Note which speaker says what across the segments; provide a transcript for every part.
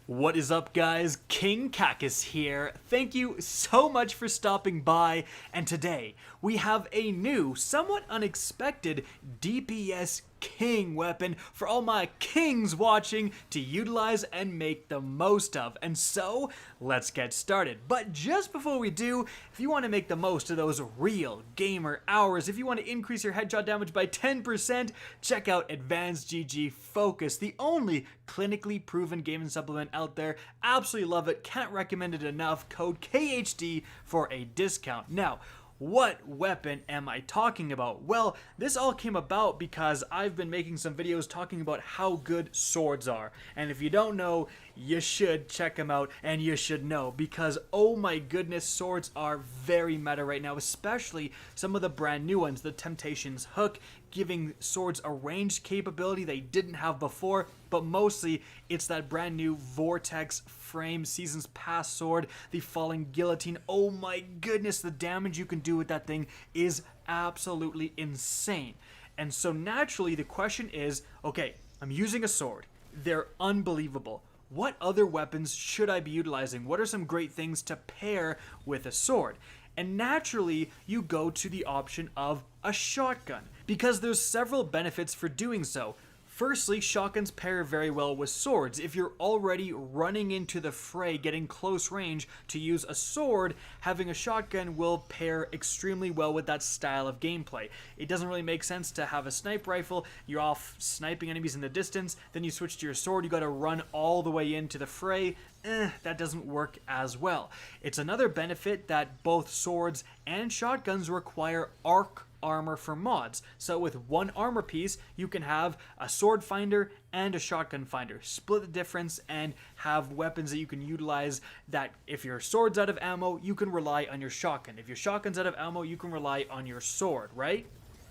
Speaker 1: What is up, guys? King Kackis here. Thank you so much for stopping by, and today we have a new, somewhat unexpected DPS King weapon for all my kings watching to utilize and make the most of. And so, let's get started. But just before we do, if you want to make the most of those real gamer hours, if you want to increase your headshot damage by 10%, check out Advanced GG Focus, the only clinically proven gaming supplement out there. Absolutely love it. Can't recommend it enough. Code KackisHD for a discount. Now, what weapon am I talking about? Well, this all came about because I've been making some videos talking about how good swords are. And if you don't know, you should check them out, and you should know, because oh my goodness, swords are very meta right now, especially some of the brand new ones. The Temptation's Hook, giving swords a ranged capability they didn't have before, but mostly it's that brand new Vortex Frame Seasons Pass sword, the Falling Guillotine. Oh my goodness, the damage you can do with that thing is absolutely insane. And so naturally the question is, okay, I'm using a sword. They're unbelievable. What other weapons should I be utilizing? What are some great things to pair with a sword? And naturally, you go to the option of a shotgun, because there's several benefits for doing so. Firstly, shotguns pair very well with swords. If you're already running into the fray, getting close range to use a sword, having a shotgun will pair extremely well with that style of gameplay. It doesn't really make sense to have a sniper rifle, you're off sniping enemies in the distance, then you switch to your sword, you gotta run all the way into the fray. That doesn't work as well. It's another benefit that both swords and shotguns require arc armor for mods. So with one armor piece, you can have a sword finder and a shotgun finder. Split the difference and have weapons that you can utilize that if your sword's out of ammo, you can rely on your shotgun. If your shotgun's out of ammo, you can rely on your sword, right?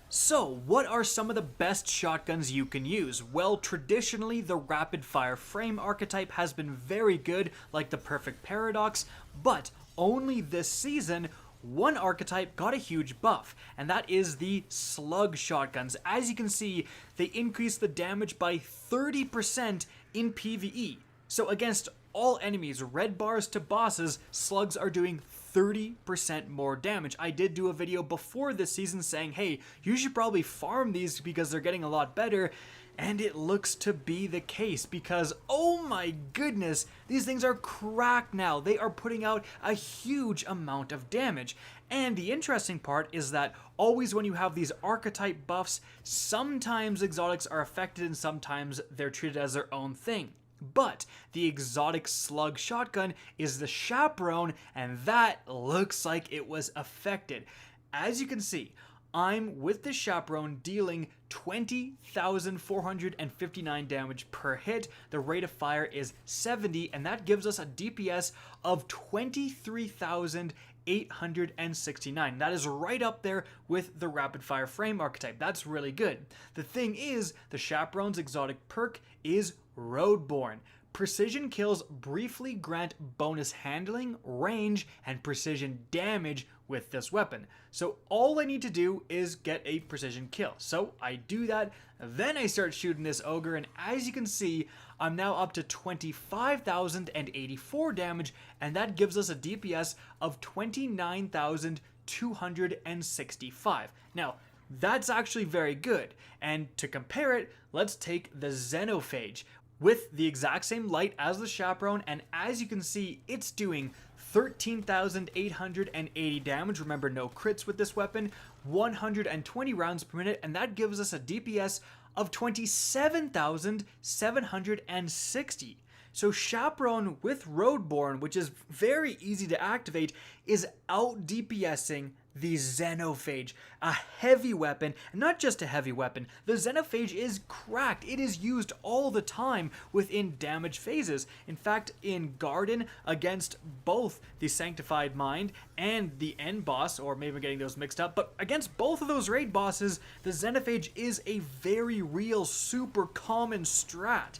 Speaker 1: So, what are some of the best shotguns you can use? Well, traditionally, the rapid fire frame archetype has been very good, like the Perfect Paradox, but only this season, one archetype got a huge buff, and that is the Slug Shotguns. As you can see, they increase the damage by 30% in PvE. So against all enemies, red bars to bosses, slugs are doing 30% more damage. I did do a video before this season saying, hey, you should probably farm these because they're getting a lot better. And it looks to be the case because, oh my goodness, these things are cracked now. They are putting out a huge amount of damage. And the interesting part is that always when you have these archetype buffs, sometimes exotics are affected and sometimes they're treated as their own thing. But the exotic slug shotgun is the Chaperone, and that looks like it was affected. As you can see, I'm with the Chaperone dealing 20,459 damage per hit. The rate of fire is 70, and that gives us a DPS of 23,869. That is right up there with the rapid fire frame archetype. That's really good. The thing is, the Chaperone's exotic perk is Roadborne. Precision kills briefly grant bonus handling, range, and precision damage with this weapon. So all I need to do is get a precision kill. So I do that, then I start shooting this ogre, and as you can see, I'm now up to 25,084 damage, and that gives us a DPS of 29,265. Now, that's actually very good, and to compare it, let's take the Xenophage with the exact same light as the Chaperone, and as you can see, it's doing 13,880 damage. Remember, no crits with this weapon, 120 rounds per minute, and that gives us a DPS of 27,760. So Chaperone with Roadborne, which is very easy to activate, is out DPSing the Xenophage, a heavy weapon, and not just a heavy weapon. The Xenophage is cracked. It is used all the time within damage phases. In fact, in Garden, against both the Sanctified Mind and the End boss, or maybe I'm getting those mixed up, but against both of those raid bosses, the Xenophage is a very real, super common strat.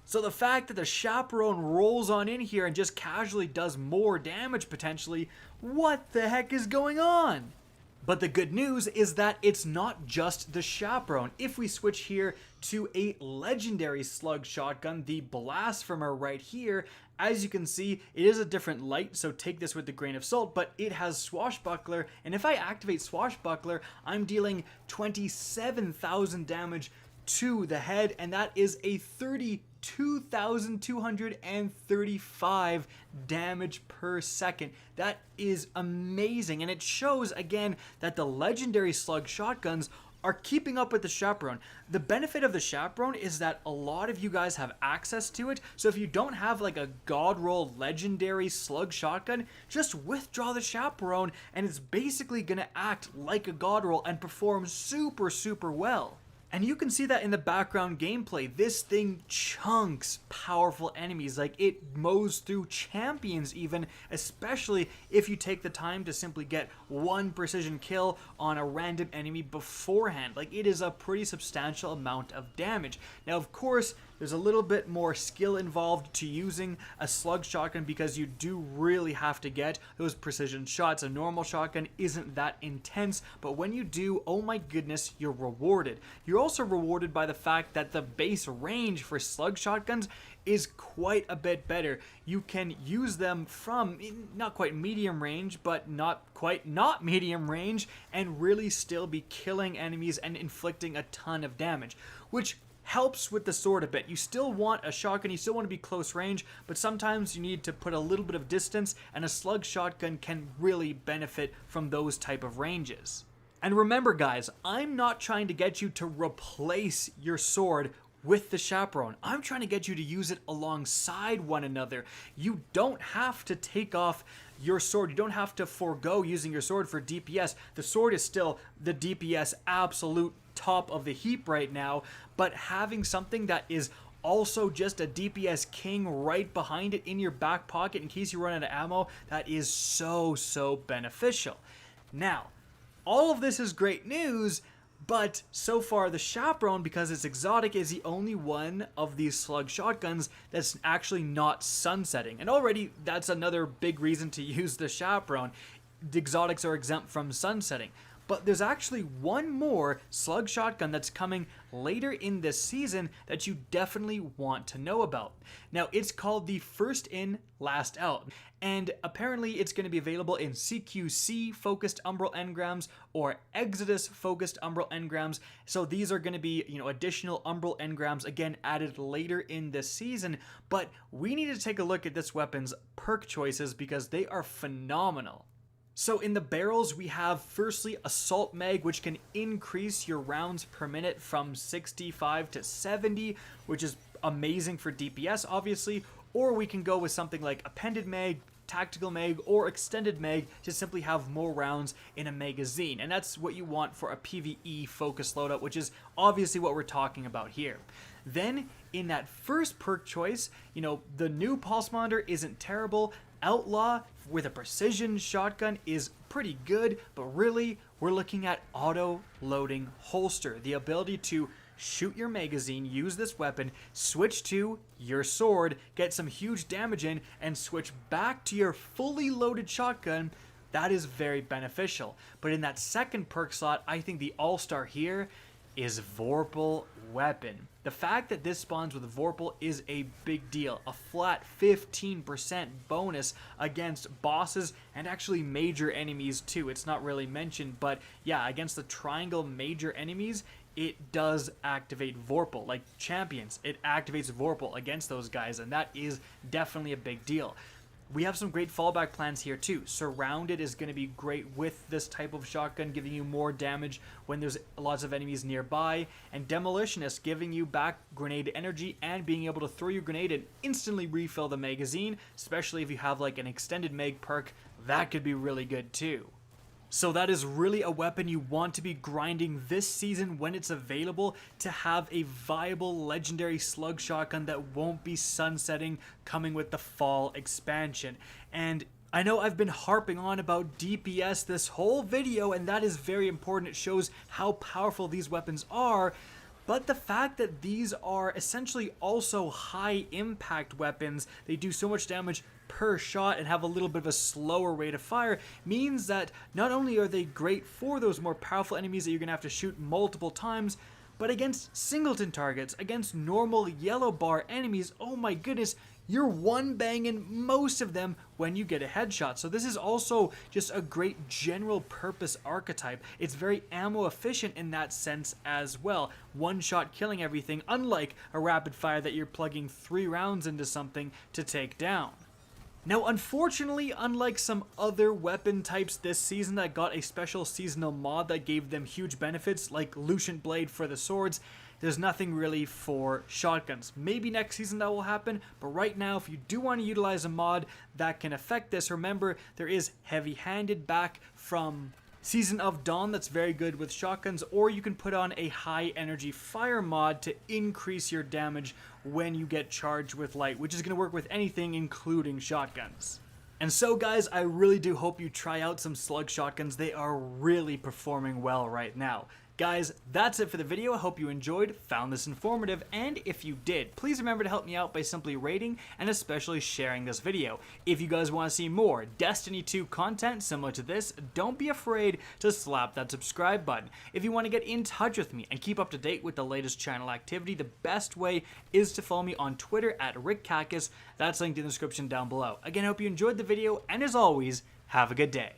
Speaker 1: So the fact that the Chaperone rolls on in here and just casually does more damage potentially, what the heck is going on? But the good news is that it's not just the Chaperone. If we switch here to a legendary Slug Shotgun, the Blasphemer right here, as you can see, it is a different light, so take this with a grain of salt, but it has Swashbuckler, and if I activate Swashbuckler, I'm dealing 27,000 damage to the head, and that is a 32,235 damage per second. That is amazing, and it shows again that the legendary Slug Shotguns are keeping up with the Chaperone. The benefit of the Chaperone is that a lot of you guys have access to it, so if you don't have like a god roll legendary Slug Shotgun, just withdraw the Chaperone and it's basically gonna act like a god roll and perform super well. And you can see that in the background gameplay. This thing chunks powerful enemies. Like, it mows through champions even, especially if you take the time to simply get one precision kill on a random enemy beforehand. Like, it is a pretty substantial amount of damage. Now, of course, there's a little bit more skill involved to using a Slug Shotgun because you do really have to get those precision shots. A normal shotgun isn't that intense, but when you do, oh my goodness, you're rewarded. You're also rewarded by the fact that the base range for Slug Shotguns is quite a bit better. You can use them from not quite medium range, but not quite not medium range, and really still be killing enemies and inflicting a ton of damage, which helps with the sword a bit. You still want a shotgun, you still want to be close range, but sometimes you need to put a little bit of distance, and a Slug Shotgun can really benefit from those type of ranges. And remember guys, I'm not trying to get you to replace your sword with the Chaperone. I'm trying to get you to use it alongside one another. You don't have to take off your sword. You don't have to forego using your sword for DPS. The sword is still the DPS absolute top of the heap right now, but having something that is also just a DPS king right behind it in your back pocket in case you run out of ammo, that is so beneficial. Now, all of this is great news, but so far the Chaperone, because it's exotic, is the only one of these Slug Shotguns that's actually not sunsetting. And already that's another big reason to use the Chaperone. The exotics are exempt from sunsetting. But there's actually one more Slug Shotgun that's coming later in this season that you definitely want to know about. Now, it's called the First In, Last Out, and apparently it's going to be available in CQC focused Umbral engrams or Exodus focused Umbral engrams. So these are going to be, additional Umbral engrams, again, added later in this season. But we need to take a look at this weapon's perk choices because they are phenomenal. So in the barrels, we have firstly Assault Mag, which can increase your rounds per minute from 65 to 70, which is amazing for DPS, obviously. Or we can go with something like Appended Mag, Tactical Mag, or Extended Mag to simply have more rounds in a magazine. And that's what you want for a PvE focused loadout, which is obviously what we're talking about here. Then in that first perk choice, the new Pulse Monitor isn't terrible. Outlaw with a precision shotgun is pretty good, but really we're looking at auto loading holster, the ability to shoot your magazine, use this weapon, switch to your sword, get some huge damage in, and switch back to your fully loaded shotgun. That is very beneficial. But in that second perk slot, I think the all-star here is Vorpal Weapon. The fact that this spawns with Vorpal is a big deal. A flat 15% bonus against bosses and actually major enemies too. It's not really mentioned, but yeah, against the triangle major enemies, it does activate Vorpal. Like champions, it activates Vorpal against those guys, and that is definitely a big deal. We have some great fallback plans here too. Surrounded is going to be great with this type of shotgun, giving you more damage when there's lots of enemies nearby. And Demolitionist, giving you back grenade energy and being able to throw your grenade and instantly refill the magazine, especially if you have like an extended mag perk. That could be really good too. So that is really a weapon you want to be grinding this season when it's available, to have a viable legendary Slug Shotgun that won't be sunsetting coming with the fall expansion. And I know I've been harping on about DPS this whole video, and that is very important. It shows how powerful these weapons are. But the fact that these are essentially also high impact weapons, they do so much damage per shot and have a little bit of a slower rate of fire means that not only are they great for those more powerful enemies that you're going to have to shoot multiple times, but against singleton targets, against normal yellow bar enemies, oh my goodness, you're one-banging most of them when you get a headshot. So this is also just a great general purpose archetype. It's very ammo efficient in that sense as well. One shot killing everything, unlike a rapid fire that you're plugging 3 rounds into something to take down. Now, unfortunately, unlike some other weapon types this season that got a special seasonal mod that gave them huge benefits, like Lucent Blade for the swords, there's nothing really for shotguns. Maybe next season that will happen, but right now, if you do want to utilize a mod that can affect this, remember, there is Heavy-Handed back from Season of Dawn that's very good with shotguns, or you can put on a high energy fire mod to increase your damage when you get charged with light, which is going to work with anything including shotguns. And so guys, I really do hope you try out some Slug Shotguns. They are really performing well right now. Guys, that's it for the video. I hope you enjoyed, found this informative, and if you did, please remember to help me out by simply rating and especially sharing this video. If you guys want to see more Destiny 2 content similar to this, don't be afraid to slap that subscribe button. If you want to get in touch with me and keep up to date with the latest channel activity, the best way is to follow me on Twitter at RickKackis. That's linked in the description down below. Again, I hope you enjoyed the video, and as always, have a good day.